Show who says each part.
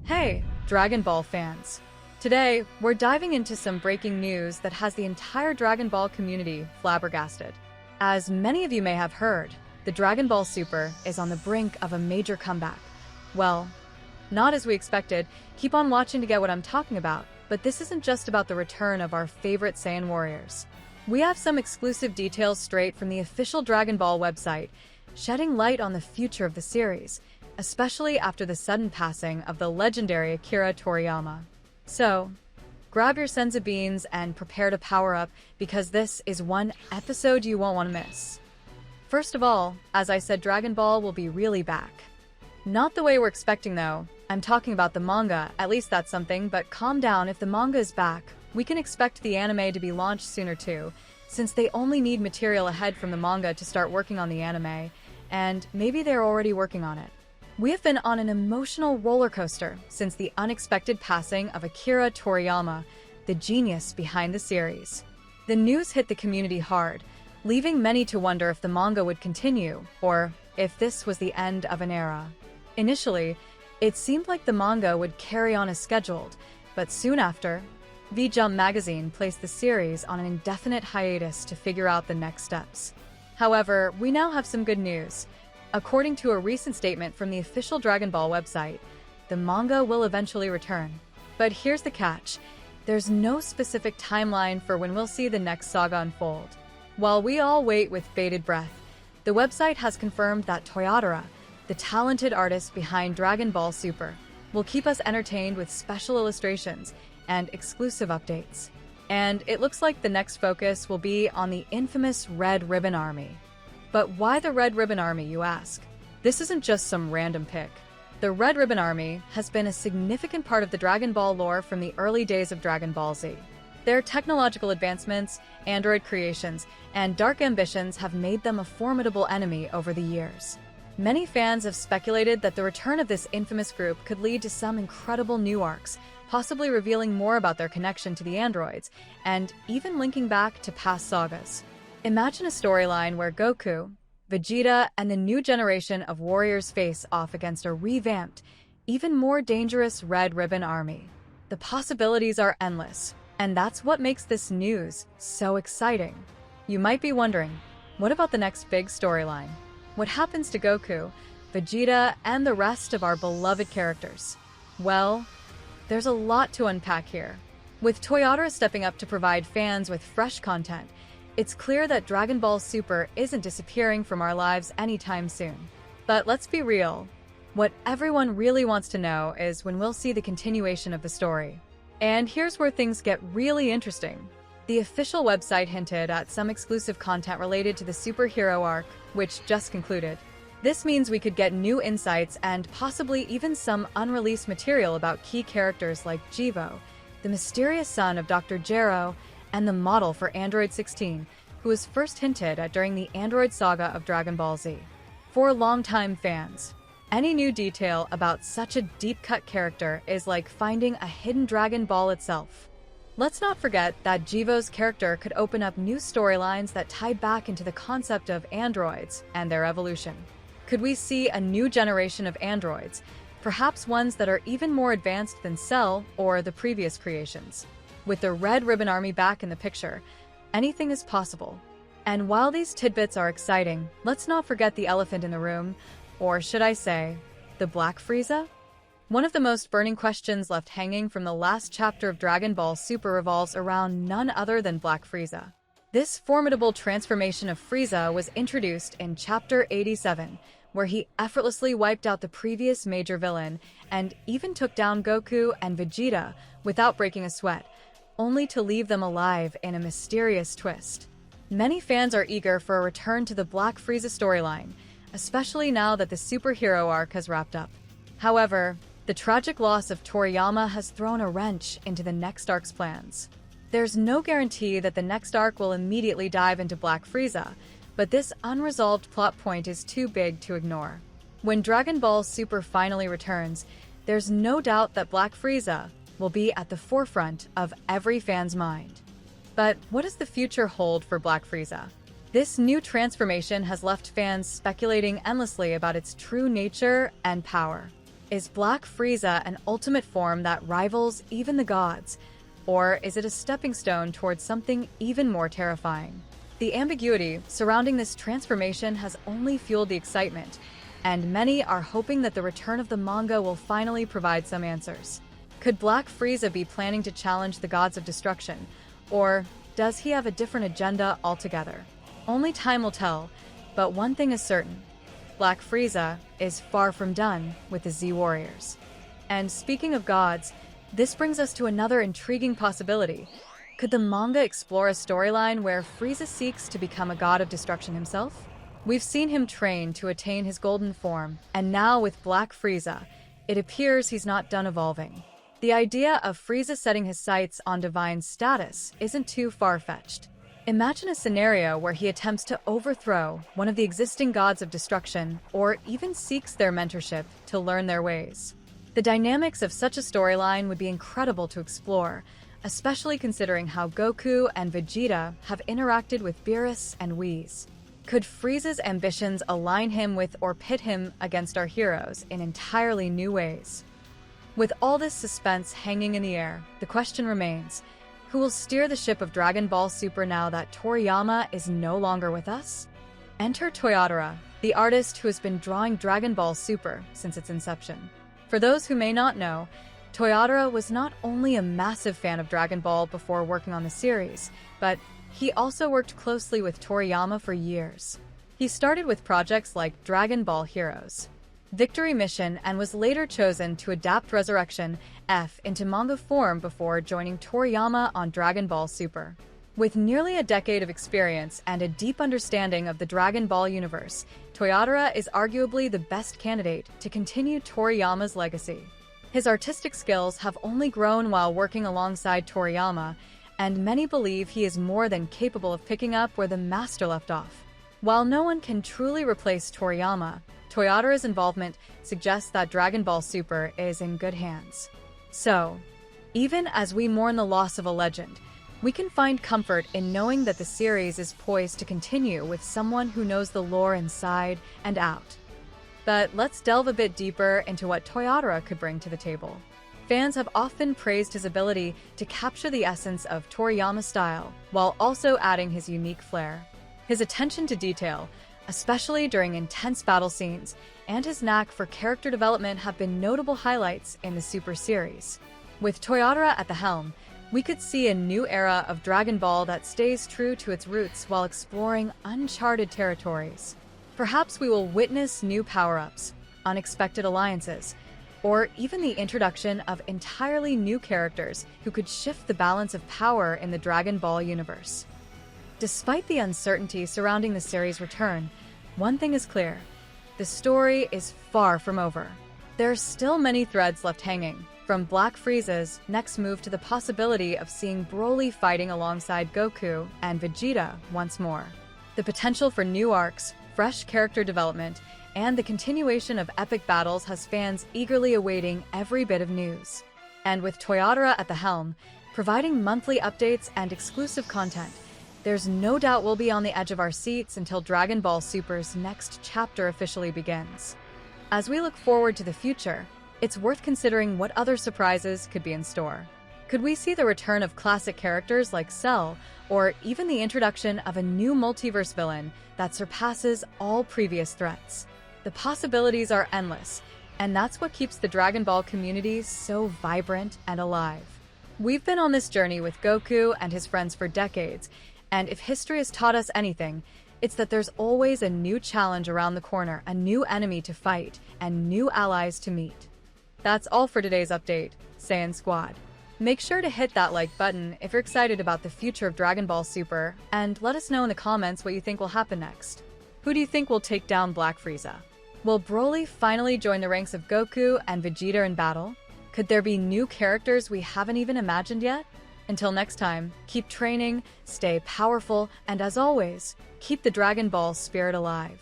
Speaker 1: Hey, Dragon Ball fans! Today, we're diving into some breaking news that has the entire Dragon Ball community flabbergasted. As many of you may have heard, the Dragon Ball Super is on the brink of a major comeback. Well, not as we expected. Keep on watching to get what I'm talking about, but this isn't just about the return of our favorite Saiyan warriors. We have some exclusive details straight from the official Dragon Ball website, shedding light on the future of the series, especially after the sudden passing of the legendary Akira Toriyama. So, grab your senzu beans and prepare to power up, because this is one episode you won't want to miss. First of all, as I said, Dragon Ball will be really back. Not the way we're expecting though. I'm talking about the manga, at least that's something, but calm down. If the manga is back, we can expect the anime to be launched sooner too, since they only need material ahead from the manga to start working on the anime, and maybe they're already working on it. We have been on an emotional roller coaster since the unexpected passing of Akira Toriyama, the genius behind the series. The news hit the community hard, leaving many to wonder if the manga would continue, or if this was the end of an era. Initially, it seemed like the manga would carry on as scheduled, but soon after, V-Jump magazine placed the series on an indefinite hiatus to figure out the next steps. However, we now have some good news. According to a recent statement from the official Dragon Ball website, the manga will eventually return. But here's the catch. There's no specific timeline for when we'll see the next saga unfold. While we all wait with bated breath, the website has confirmed that Toyotaro, the talented artist behind Dragon Ball Super, will keep us entertained with special illustrations and exclusive updates. And it looks like the next focus will be on the infamous Red Ribbon Army. But why the Red Ribbon Army, you ask? This isn't just some random pick. The Red Ribbon Army has been a significant part of the Dragon Ball lore from the early days of Dragon Ball Z. Their technological advancements, android creations, and dark ambitions have made them a formidable enemy over the years. Many fans have speculated that the return of this infamous group could lead to some incredible new arcs, possibly revealing more about their connection to the androids, and even linking back to past sagas. Imagine a storyline where Goku, Vegeta, and the new generation of warriors face off against a revamped, even more dangerous Red Ribbon Army. The possibilities are endless, and that's what makes this news so exciting. You might be wondering, what about the next big storyline? What happens to Goku, Vegeta, and the rest of our beloved characters? Well, there's a lot to unpack here. With Toyotaro stepping up to provide fans with fresh content, it's clear that Dragon Ball Super isn't disappearing from our lives anytime soon. But let's be real. What everyone really wants to know is when we'll see the continuation of the story. And here's where things get really interesting. The official website hinted at some exclusive content related to the superhero arc, which just concluded. This means we could get new insights and possibly even some unreleased material about key characters like Jivo, the mysterious son of Dr. Gero, and the model for Android 16, who was first hinted at during the Android saga of Dragon Ball Z. For longtime fans, any new detail about such a deep-cut character is like finding a hidden Dragon Ball itself. Let's not forget that Jivo's character could open up new storylines that tie back into the concept of androids and their evolution. Could we see a new generation of androids, perhaps ones that are even more advanced than Cell or the previous creations? With the Red Ribbon Army back in the picture, anything is possible. And while these tidbits are exciting, let's not forget the elephant in the room, or should I say, the Black Frieza? One of the most burning questions left hanging from the last chapter of Dragon Ball Super revolves around none other than Black Frieza. This formidable transformation of Frieza was introduced in Chapter 87, where he effortlessly wiped out the previous major villain and even took down Goku and Vegeta without breaking a sweat, only to leave them alive in a mysterious twist. Many fans are eager for a return to the Black Frieza storyline, especially now that the superhero arc has wrapped up. However, the tragic loss of Toriyama has thrown a wrench into the next arc's plans. There's no guarantee that the next arc will immediately dive into Black Frieza, but this unresolved plot point is too big to ignore. When Dragon Ball Super finally returns, there's no doubt that Black Frieza will be at the forefront of every fan's mind. But what does the future hold for Black Frieza? This new transformation has left fans speculating endlessly about its true nature and power. Is Black Frieza an ultimate form that rivals even the gods? Or is it a stepping stone towards something even more terrifying? The ambiguity surrounding this transformation has only fueled the excitement, and many are hoping that the return of the manga will finally provide some answers. Could Black Frieza be planning to challenge the gods of destruction, or does he have a different agenda altogether? Only time will tell, but one thing is certain. Black Frieza is far from done with the Z Warriors. And speaking of gods, this brings us to another intriguing possibility. Could the manga explore a storyline where Frieza seeks to become a god of destruction himself? We've seen him train to attain his golden form, and now with Black Frieza, it appears he's not done evolving. The idea of Frieza setting his sights on divine status isn't too far-fetched. Imagine a scenario where he attempts to overthrow one of the existing gods of destruction, or even seeks their mentorship to learn their ways. The dynamics of such a storyline would be incredible to explore, especially considering how Goku and Vegeta have interacted with Beerus and Whis. Could Frieza's ambitions align him with or pit him against our heroes in entirely new ways? With all this suspense hanging in the air, the question remains, who will steer the ship of Dragon Ball Super now that Toriyama is no longer with us? Enter Toyotaro, the artist who has been drawing Dragon Ball Super since its inception. For those who may not know, Toyotaro was not only a massive fan of Dragon Ball before working on the series, but he also worked closely with Toriyama for years. He started with projects like Dragon Ball Heroes, Victory Mission, and was later chosen to adapt Resurrection F into manga form before joining Toriyama on Dragon Ball Super. With nearly a decade of experience and a deep understanding of the Dragon Ball universe, Toyotaro is arguably the best candidate to continue Toriyama's legacy. His artistic skills have only grown while working alongside Toriyama, and many believe he is more than capable of picking up where the master left off. While no one can truly replace Toriyama, Toyotaro's involvement suggests that Dragon Ball Super is in good hands. So, even as we mourn the loss of a legend, we can find comfort in knowing that the series is poised to continue with someone who knows the lore inside and out. But let's delve a bit deeper into what Toyotaro could bring to the table. Fans have often praised his ability to capture the essence of Toriyama's style, while also adding his unique flair. His attention to detail, especially during intense battle scenes, and his knack for character development have been notable highlights in the Super series. With Toyotaro at the helm, we could see a new era of Dragon Ball that stays true to its roots while exploring uncharted territories. Perhaps we will witness new power-ups, unexpected alliances, or even the introduction of entirely new characters who could shift the balance of power in the Dragon Ball universe. Despite the uncertainty surrounding the series' return, one thing is clear: the story is far from over. There are still many threads left hanging, from Black Frieza's next move to the possibility of seeing Broly fighting alongside Goku and Vegeta once more. The potential for new arcs, fresh character development, and the continuation of epic battles has fans eagerly awaiting every bit of news. And with Toyotaro at the helm, providing monthly updates and exclusive content, there's no doubt we'll be on the edge of our seats until Dragon Ball Super's next chapter officially begins. As we look forward to the future, it's worth considering what other surprises could be in store. Could we see the return of classic characters like Cell, or even the introduction of a new multiverse villain that surpasses all previous threats? The possibilities are endless, and that's what keeps the Dragon Ball community so vibrant and alive. We've been on this journey with Goku and his friends for decades, and if history has taught us anything, it's that there's always a new challenge around the corner, a new enemy to fight, and new allies to meet. That's all for today's update, Saiyan Squad. Make sure to hit that like button if you're excited about the future of Dragon Ball Super, and let us know in the comments what you think will happen next. Who do you think will take down Black Frieza? Will Broly finally join the ranks of Goku and Vegeta in battle? Could there be new characters we haven't even imagined yet? Until next time, keep training, stay powerful, and as always, keep the Dragon Ball spirit alive.